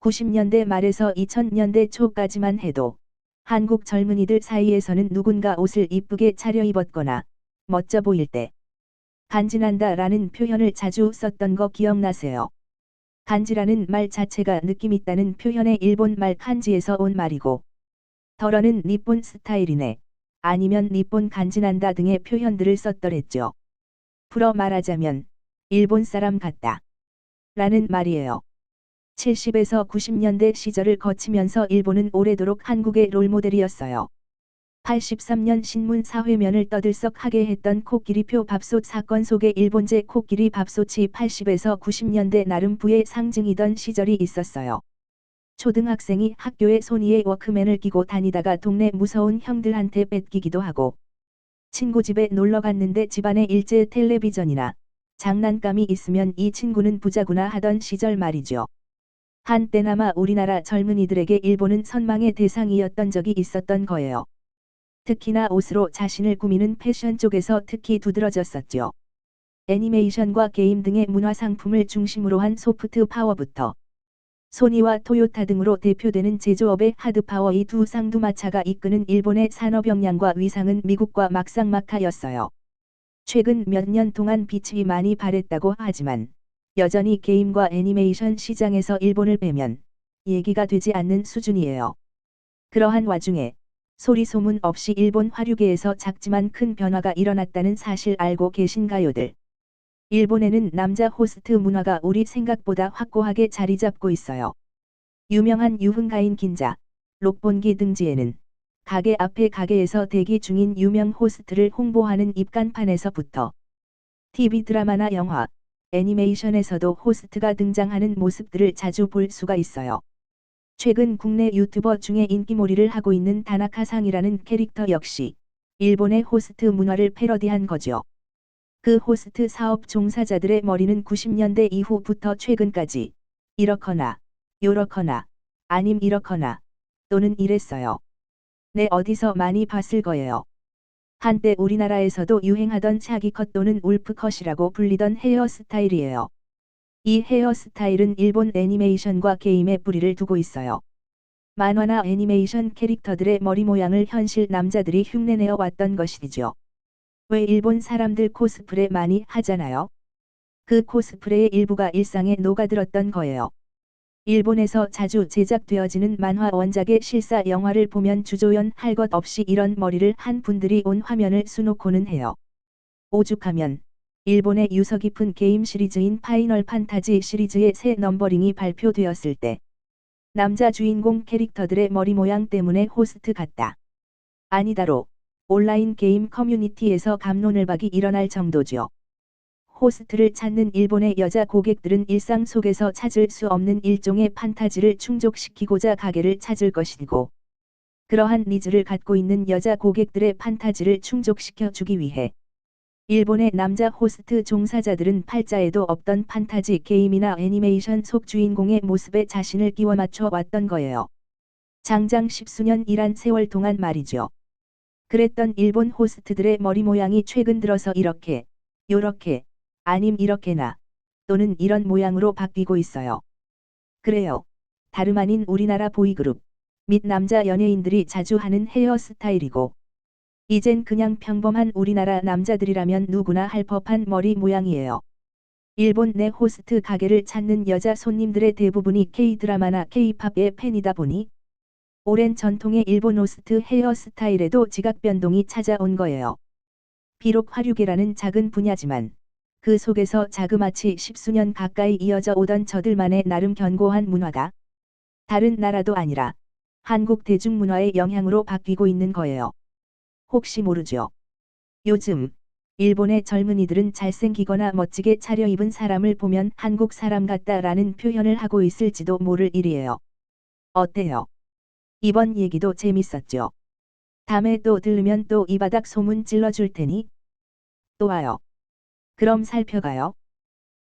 90년대 말에서 2000년대 초까지만 해도 한국 젊은이들 사이에서는 누군가 옷을 이쁘게 차려입었거나 멋져 보일 때 간지난다 라는 표현을 자주 썼던 거 기억나세요? 간지라는 말 자체가 느낌 있다는 표현의 일본 말 칸지에서 온 말이고 더러는 니폰 스타일이네 아니면 니폰 간지난다 등의 표현들을 썼더랬죠. 풀어 말하자면 일본 사람 같다 라는 말이에요. 70에서 90년대 시절을 거치면서 일본은 오래도록 한국의 롤모델이었어요. 83년 신문 사회면을 떠들썩하게 했던 코끼리표 밥솥 사건 속의 일본제 코끼리 밥솥이 80에서 90년대 나름 부의 상징이던 시절이 있었어요. 초등학생이 학교에 소니의 워크맨을 끼고 다니다가 동네 무서운 형들한테 뺏기기도 하고 친구 집에 놀러 갔는데 집안에 일제 텔레비전이나 장난감이 있으면 이 친구는 부자구나 하던 시절 말이죠. 한때나마 우리나라 젊은이들에게 일본은 선망의 대상이었던 적이 있었던 거예요. 특히나 옷으로 자신을 꾸미는 패션 쪽에서 특히 두드러졌었죠. 애니메이션과 게임 등의 문화상품을 중심으로 한 소프트 파워부터 소니와 토요타 등으로 대표되는 제조업의 하드파워 이 두 쌍두마차가 이끄는 일본의 산업 역량과 위상은 미국과 막상막하였어요. 최근 몇 년 동안 빛이 많이 발했다고 하지만 여전히 게임과 애니메이션 시장에서 일본을 빼면 얘기가 되지 않는 수준이에요. 그러한 와중에 소리 소문 없이 일본 화류계에서 작지만 큰 변화가 일어났다는 사실 알고 계신가요들? 일본에는 남자 호스트 문화가 우리 생각보다 확고하게 자리 잡고 있어요. 유명한 유흥가인 긴자, 록본기 등지에는 가게 앞에 가게에서 대기 중인 유명 호스트를 홍보하는 입간판에서부터 TV 드라마나 영화, 애니메이션에서도 호스트가 등장하는 모습들을 자주 볼 수가 있어요. 최근 국내 유튜버 중에 인기몰이를 하고 있는 다나카상이라는 캐릭터 역시 일본의 호스트 문화를 패러디한 거죠. 그 호스트 사업 종사자들의 머리는 90년대 이후부터 최근까지 이렇거나 요렇거나 아님 이렇거나 또는 이랬어요. 네, 어디서 많이 봤을 거예요. 한때 우리나라에서도 유행하던 샤기컷 또는 울프컷이라고 불리던 헤어스타일이에요. 이 헤어스타일은 일본 애니메이션과 게임에 뿌리를 두고 있어요. 만화나 애니메이션 캐릭터들의 머리 모양을 현실 남자들이 흉내내어 왔던 것이죠. 왜 일본 사람들 코스프레 많이 하잖아요. 그 코스프레의 일부가 일상에 녹아들었던 거예요. 일본에서 자주 제작되어지는 만화 원작의 실사 영화를 보면 주조연 할 것 없이 이런 머리를 한 분들이 온 화면을 수놓고는 해요. 오죽하면 일본의 유서 깊은 게임 시리즈인 파이널 판타지 시리즈의 새 넘버링이 발표되었을 때 남자 주인공 캐릭터들의 머리 모양 때문에 호스트 같다. 아니다로 온라인 게임 커뮤니티에서 갑론을박이 일어날 정도죠. 호스트를 찾는 일본의 여자 고객들은 일상 속에서 찾을 수 없는 일종의 판타지를 충족시키고자 가게를 찾을 것이고 그러한 니즈를 갖고 있는 여자 고객들의 판타지를 충족시켜 주기 위해 일본의 남자 호스트 종사자들은 팔자에도 없던 판타지 게임이나 애니메이션 속 주인공의 모습에 자신을 끼워 맞춰 왔던 거예요. 장장 십수년 일한 세월 동안 말이죠. 그랬던 일본 호스트들의 머리 모양이 최근 들어서 이렇게, 요렇게, 아님 이렇게나, 또는 이런 모양으로 바뀌고 있어요. 그래요. 다름 아닌 우리나라 보이그룹 및 남자 연예인들이 자주 하는 헤어스타일이고 이젠 그냥 평범한 우리나라 남자들이라면 누구나 할 법한 머리 모양이에요. 일본 내 호스트 가게를 찾는 여자 손님들의 대부분이 K-드라마나 K-팝의 팬이다 보니 오랜 전통의 일본 호스트 헤어스타일에도 지각 변동이 찾아온 거예요. 비록 화류계라는 작은 분야지만 그 속에서 자그마치 십수년 가까이 이어져 오던 저들만의 나름 견고한 문화가 다른 나라도 아니라 한국 대중문화의 영향으로 바뀌고 있는 거예요. 혹시 모르죠. 요즘 일본의 젊은이들은 잘생기거나 멋지게 차려입은 사람을 보면 한국 사람 같다라는 표현을 하고 있을지도 모를 일이에요. 어때요? 이번 얘기도 재밌었죠. 다음에 또 들으면 또 이 바닥 소문 찔러줄 테니 또 와요. 그럼 살펴가요.